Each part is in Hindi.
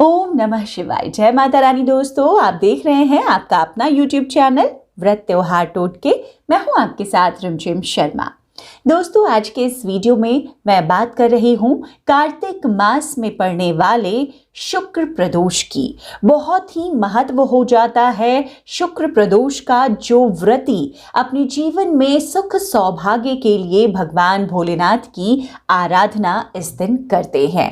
ओम नमः शिवाय। जय माता रानी। दोस्तों, आप देख रहे हैं आपका अपना YouTube चैनल व्रत त्योहार टोटके। मैं हूं आपके साथ रिमझिम शर्मा। दोस्तों, आज के इस वीडियो में मैं बात कर रही हूं कार्तिक मास में पड़ने वाले शुक्र प्रदोष की। बहुत ही महत्व हो जाता है शुक्र प्रदोष का, जो व्रती अपने जीवन में सुख सौभाग्य के लिए भगवान भोलेनाथ की आराधना इस दिन करते हैं।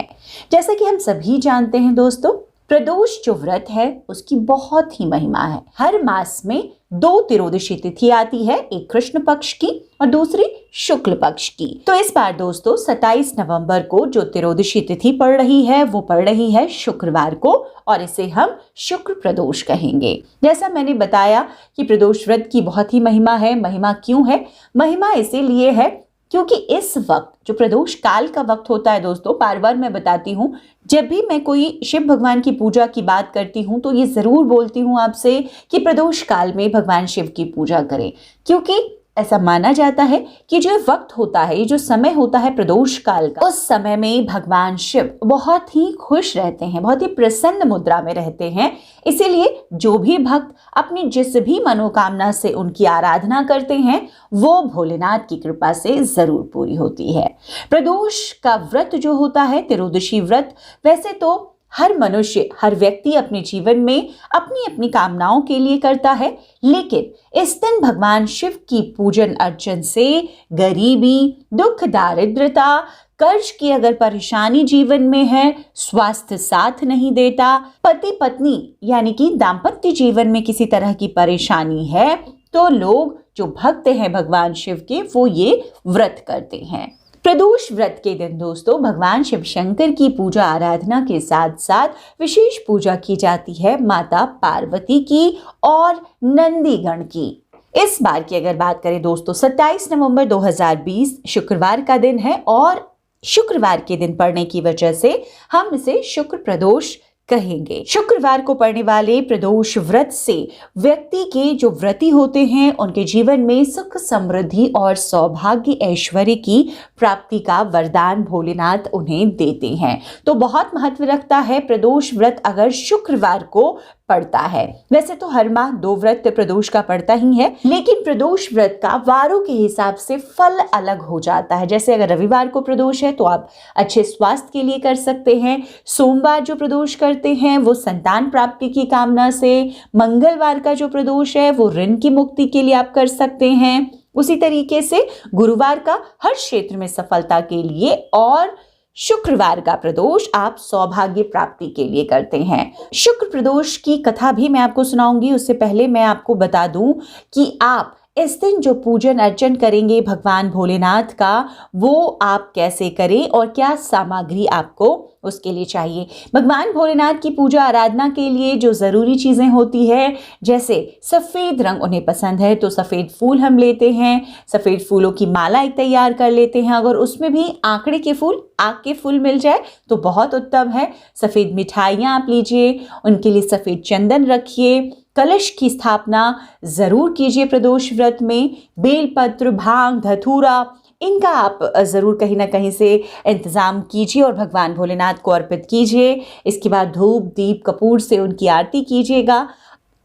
जैसा कि हम सभी जानते हैं दोस्तों, प्रदोष जो व्रत है उसकी बहुत ही महिमा है। हर मास में दो त्रोदशी तिथि आती है, एक कृष्ण पक्ष की और दूसरी शुक्ल पक्ष की। तो इस बार दोस्तों 27 नवंबर को जो त्रोदशी तिथि पड़ रही है वो पड़ रही है शुक्रवार को, और इसे हम शुक्र प्रदोष कहेंगे। जैसा मैंने बताया कि प्रदोष व्रत की बहुत ही महिमा है। महिमा क्यों है? महिमा इसीलिए है क्योंकि इस वक्त जो प्रदोष काल का वक्त होता है दोस्तों, बार बार मैं बताती हूँ, जब भी मैं कोई शिव भगवान की पूजा की बात करती हूँ तो ये जरूर बोलती हूँ आपसे कि प्रदोष काल में भगवान शिव की पूजा करें, क्योंकि ऐसा माना जाता है कि जो वक्त होता है, ये जो समय होता है प्रदोष काल का, उस समय में भगवान शिव बहुत ही खुश रहते हैं, बहुत ही प्रसन्न मुद्रा में रहते हैं। इसीलिए जो भी भक्त अपनी जिस भी मनोकामना से उनकी आराधना करते हैं वो भोलेनाथ की कृपा से जरूर पूरी होती है। प्रदोष का व्रत जो होता है, त्रोदशी व्रत, वैसे तो हर मनुष्य, हर व्यक्ति अपने जीवन में अपनी अपनी कामनाओं के लिए करता है, लेकिन इस दिन भगवान शिव की पूजन अर्चन से गरीबी, दुख, दारिद्रता, कर्ज की अगर परेशानी जीवन में है, स्वास्थ्य साथ नहीं देता, पति पत्नी यानी कि दाम्पत्य जीवन में किसी तरह की परेशानी है, तो लोग जो भक्त हैं भगवान शिव के वो ये व्रत करते हैं। प्रदोष व्रत के दिन दोस्तों भगवान शिव शंकर की पूजा आराधना के साथ साथ विशेष पूजा की जाती है माता पार्वती की और नंदीगण की। इस बार की अगर बात करें दोस्तों, 27 नवंबर 2020 शुक्रवार का दिन है, और शुक्रवार के दिन पड़ने की वजह से हम इसे शुक्र प्रदोष कहेंगे। शुक्रवार को पड़ने वाले प्रदोष व्रत से व्यक्ति के जो व्रती होते हैं उनके जीवन में सुख, समृद्धि और सौभाग्य, ऐश्वर्य की प्राप्ति का वरदान भोलेनाथ उन्हें देते हैं। तो बहुत महत्व रखता है प्रदोष व्रत अगर शुक्रवार को पड़ता है। वैसे तो हर माह 2 व्रत प्रदोष का पड़ता ही है, लेकिन प्रदोष व्रत का वारों के हिसाब से फल अलग हो जाता है। जैसे अगर रविवार को प्रदोष है तो आप अच्छे स्वास्थ्य के लिए कर सकते हैं। सोमवार जो प्रदोष करते हैं वो संतान प्राप्ति की कामना से। मंगलवार का जो प्रदोष है वो ऋण की मुक्ति के लिए आप कर सकते हैं। उसी तरीके से गुरुवार का हर क्षेत्र में सफलता के लिए, और शुक्रवार का प्रदोष आप सौभाग्य प्राप्ति के लिए करते हैं। शुक्र प्रदोष की कथा भी मैं आपको सुनाऊंगी। उससे पहले मैं आपको बता दूं कि आप इस दिन जो पूजन अर्चन करेंगे भगवान भोलेनाथ का, वो आप कैसे करें और क्या सामग्री आपको उसके लिए चाहिए। भगवान भोलेनाथ की पूजा आराधना के लिए जो ज़रूरी चीज़ें होती है, जैसे सफ़ेद रंग उन्हें पसंद है तो सफ़ेद फूल हम लेते हैं, सफ़ेद फूलों की माला एक तैयार कर लेते हैं। अगर उसमें भी आंकड़े के फूल, आक के फूल मिल जाए तो बहुत उत्तम है। सफ़ेद मिठाइयाँ आप लीजिए, उनके लिए सफ़ेद चंदन रखिए। कलश की स्थापना जरूर कीजिए प्रदोष व्रत में। बेलपत्र, भांग, धतूरा, इनका आप जरूर कहीं ना कहीं से इंतजाम कीजिए और भगवान भोलेनाथ को अर्पित कीजिए। इसके बाद धूप, दीप, कपूर से उनकी आरती कीजिएगा।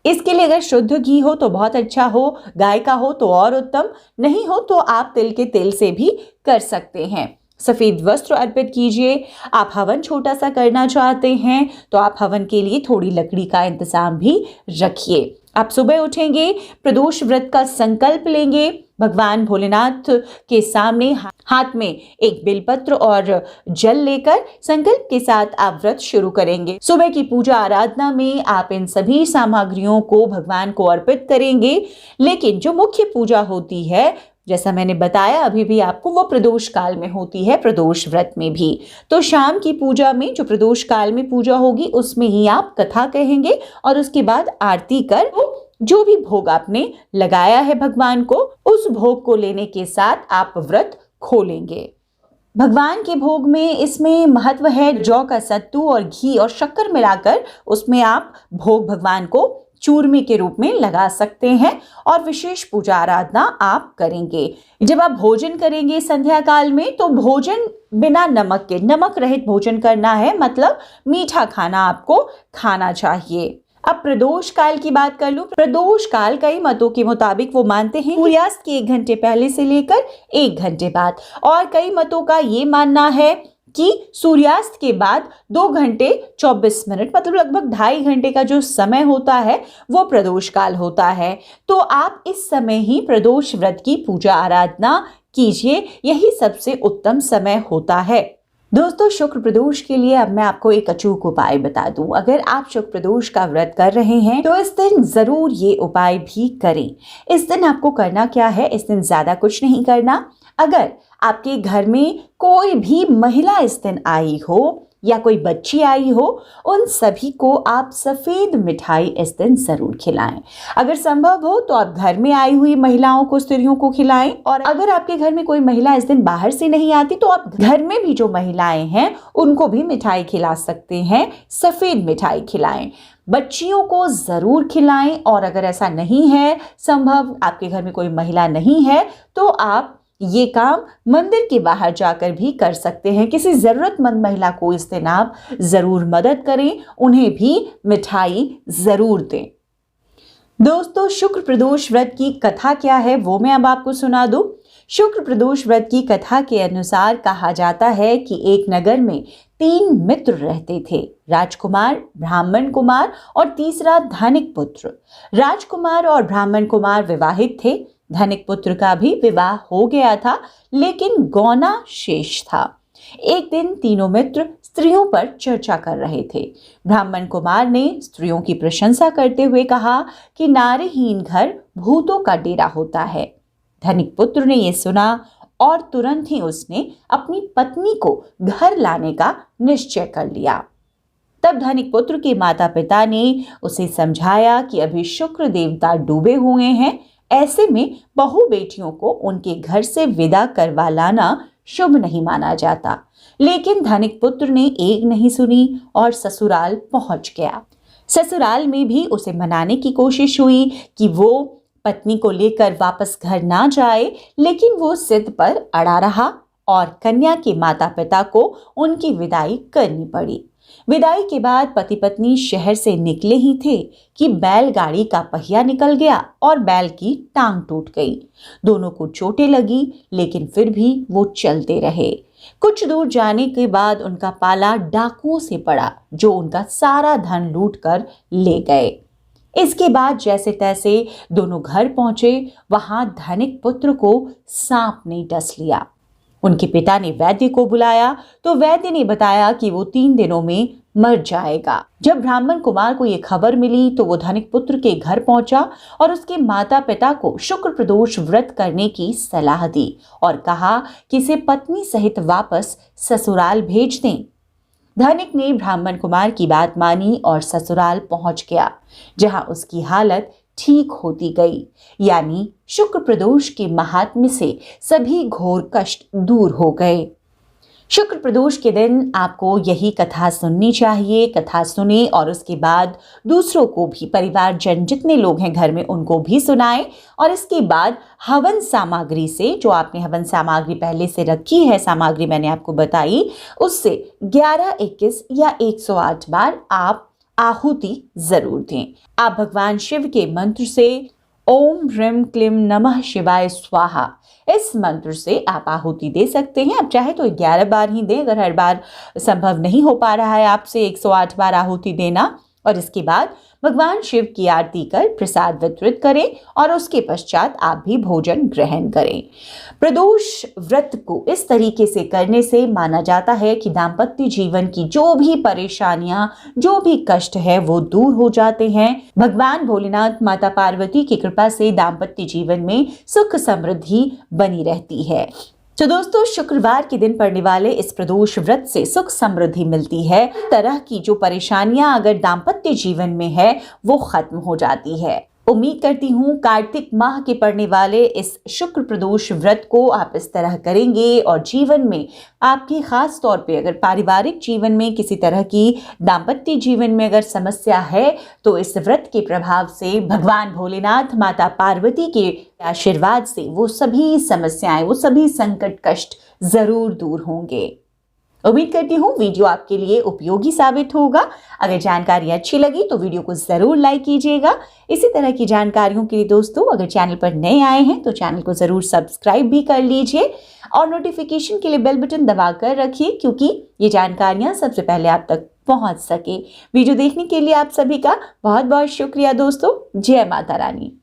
इसके लिए अगर शुद्ध घी हो तो बहुत अच्छा हो, गाय का हो तो और उत्तम, नहीं हो तो आप तिल के तेल से भी कर सकते हैं। सफेद वस्त्र अर्पित कीजिए। आप हवन छोटा सा करना चाहते हैं तो आप हवन के लिए थोड़ी लकड़ी का इंतजाम भी रखिए। आप सुबह उठेंगे, प्रदोष व्रत का संकल्प लेंगे, भगवान भोलेनाथ के सामने हाथ में एक बेलपत्र और जल लेकर संकल्प के साथ आप व्रत शुरू करेंगे। सुबह की पूजा आराधना में आप इन सभी सामग्रियों को भगवान को अर्पित करेंगे, लेकिन जो मुख्य पूजा होती है, जैसा मैंने बताया अभी भी आपको, वो प्रदोष काल में होती है, प्रदोष व्रत में भी। तो शाम की पूजा में जो प्रदोष काल में पूजा होगी उसमें ही आप कथा कहेंगे और उसके बाद आरती कर जो भी भोग आपने लगाया है भगवान को, उस भोग को लेने के साथ आप व्रत खोलेंगे। भगवान के भोग में इसमें महत्व है जौ का सत्तू और घी और शक्कर मिलाकर उसमें आप भोग भगवान को चूरमे के रूप में लगा सकते हैं और विशेष पूजा आराधना आप करेंगे। जब आप भोजन करेंगे संध्या काल में तो भोजन बिना नमक के, नमक रहित भोजन करना है, मतलब मीठा खाना आपको खाना चाहिए। अब प्रदोष काल की बात कर लूं। प्रदोष काल कई मतों के मुताबिक वो मानते हैं सूर्यास्त के 1 घंटे पहले से लेकर 1 घंटे बाद, और कई मतों का ये मानना है कि सूर्यास्त के बाद 2 घंटे 24 मिनट, मतलब लगभग 2.5 घंटे का जो समय होता है वो प्रदोष काल होता है। तो आप इस समय ही प्रदोष व्रत की पूजा आराधना कीजिए, यही सबसे उत्तम समय होता है। दोस्तों, शुक्र प्रदोष के लिए अब मैं आपको एक अचूक उपाय बता दूं। अगर आप शुक्र प्रदोष का व्रत कर रहे हैं तो इस दिन जरूर ये उपाय भी करें। इस दिन आपको करना क्या है, इस दिन ज्यादा कुछ नहीं करना। अगर आपके घर में कोई भी महिला इस दिन आई हो या कोई बच्ची आई हो, उन सभी को आप सफेद मिठाई इस दिन जरूर खिलाएं। अगर संभव हो तो आप घर में आई हुई महिलाओं को, स्त्रियों को खिलाएं, और अगर आपके घर में कोई महिला इस दिन बाहर से नहीं आती तो आप घर में भी जो महिलाएं हैं उनको भी मिठाई खिला सकते हैं, सफेद मिठाई खिलाएं। बच्चियों को जरूर खिलाएं, और अगर ऐसा नहीं है संभव, आपके घर में कोई महिला नहीं है, तो आप ये काम मंदिर के बाहर जाकर भी कर सकते हैं। किसी जरूरतमंद महिला को इस दिन आप जरूर मदद करें, उन्हें भी मिठाई जरूर दें। दोस्तों, शुक्र प्रदोष व्रत की कथा क्या है वो मैं अब आपको सुना दूं। शुक्र प्रदोष व्रत की कथा के अनुसार कहा जाता है कि एक नगर में 3 मित्र रहते थे, राजकुमार, ब्राह्मण कुमार और तीसरा धनिक पुत्र। राजकुमार और ब्राह्मण कुमार विवाहित थे। धनिक पुत्र का भी विवाह हो गया था, लेकिन गौना शेष था। एक दिन तीनों मित्र स्त्रियों पर चर्चा कर रहे थे। ब्राह्मण कुमार ने स्त्रियों की प्रशंसा करते हुए कहा कि नारीहीन घर भूतों का डेरा होता है। धनिक पुत्र ने यह सुना और तुरंत ही उसने अपनी पत्नी को घर लाने का निश्चय कर लिया। तब धनिक पुत्र के माता पिता ने उसे समझाया कि अभी शुक्र देवता डूबे हुए हैं, ऐसे में बहू बेटियों को उनके घर से विदा करवा लाना शुभ नहीं माना जाता। लेकिन धनिक पुत्र ने एक नहीं सुनी और ससुराल पहुंच गया। ससुराल में भी उसे मनाने की कोशिश हुई कि वो पत्नी को लेकर वापस घर ना जाए, लेकिन वो जिद पर अड़ा रहा और कन्या के माता पिता को उनकी विदाई करनी पड़ी। विदाई के बाद पति पत्नी शहर से निकले ही थे कि बैलगाड़ी का पहिया निकल गया और बैल की टांग टूट गई। दोनों को चोटें लगी, लेकिन फिर भी वो चलते रहे। कुछ दूर जाने के बाद उनका पाला डाकुओं से पड़ा, जो उनका सारा धन लूट कर ले गए। इसके बाद जैसे तैसे दोनों घर पहुंचे। वहां धनिक पुत्र को सांप ने डस लिया। उनके पिता ने वैद्य को बुलाया तो वैद्य ने बताया कि वो 3 दिनों में मर जाएगा। जब ब्राह्मण कुमार को ये खबर मिली तो वो धनिक पुत्र के घर पहुंचा और उसके माता पिता को शुक्र प्रदोष व्रत करने की सलाह दी और कहा कि इसे पत्नी सहित वापस ससुराल भेज दें। धनिक ने ब्राह्मण कुमार की बात मानी और ससुराल पहुंच गया, जहां उसकी हालत ठीक होती गई। यानी शुक्र प्रदोष के महात्म्य से सभी घोर कष्ट दूर हो गए। शुक्र प्रदोष के दिन आपको यही कथा सुननी चाहिए। कथा सुने और उसके बाद दूसरों को भी, परिवारजन जितने लोग हैं घर में, उनको भी सुनाएं। और इसके बाद हवन सामग्री से, जो आपने हवन सामग्री पहले से रखी है, सामग्री मैंने आपको बताई, उससे 11, 21 या 108 बार आप आहुति जरूर दें। आप भगवान शिव के मंत्र से ओम ह्रीं क्लीं नमः शिवाय स्वाहा, इस मंत्र से आप आहुति दे सकते हैं। आप चाहे तो 11 बार ही दें, अगर हर बार संभव नहीं हो पा रहा है आपसे 108 बार आहुति देना। और इसके बाद भगवान शिव की आरती कर प्रसाद वितरित करें और उसके पश्चात आप भी भोजन ग्रहण करें। प्रदोष व्रत को इस तरीके से करने से माना जाता है कि दाम्पत्य जीवन की जो भी परेशानियां, जो भी कष्ट है, वो दूर हो जाते हैं। भगवान भोलेनाथ, माता पार्वती की कृपा से दाम्पत्य जीवन में सुख समृद्धि बनी रहती है। तो दोस्तों, शुक्रवार के दिन पड़ने वाले इस प्रदोष व्रत से सुख समृद्धि मिलती है। तरह की जो परेशानियां अगर दाम्पत्य जीवन में है वो खत्म हो जाती है। उम्मीद करती हूँ कार्तिक माह के पड़ने वाले इस शुक्र प्रदोष व्रत को आप इस तरह करेंगे और जीवन में आपकी खास तौर पे अगर पारिवारिक जीवन में किसी तरह की दाम्पत्य जीवन में अगर समस्या है तो इस व्रत के प्रभाव से भगवान भोलेनाथ माता पार्वती के आशीर्वाद से वो सभी समस्याएं, वो सभी संकट कष्ट जरूर दूर होंगे। उम्मीद करती हूँ वीडियो आपके लिए उपयोगी साबित होगा। अगर जानकारी अच्छी लगी तो वीडियो को जरूर लाइक कीजिएगा। इसी तरह की जानकारियों के लिए दोस्तों अगर चैनल पर नए आए हैं तो चैनल को जरूर सब्सक्राइब भी कर लीजिए और नोटिफिकेशन के लिए बेल बटन दबा कर रखिए क्योंकि ये जानकारियां सबसे पहले आप तक पहुंच सके। वीडियो देखने के लिए आप सभी का बहुत बहुत शुक्रिया दोस्तों। जय माता रानी।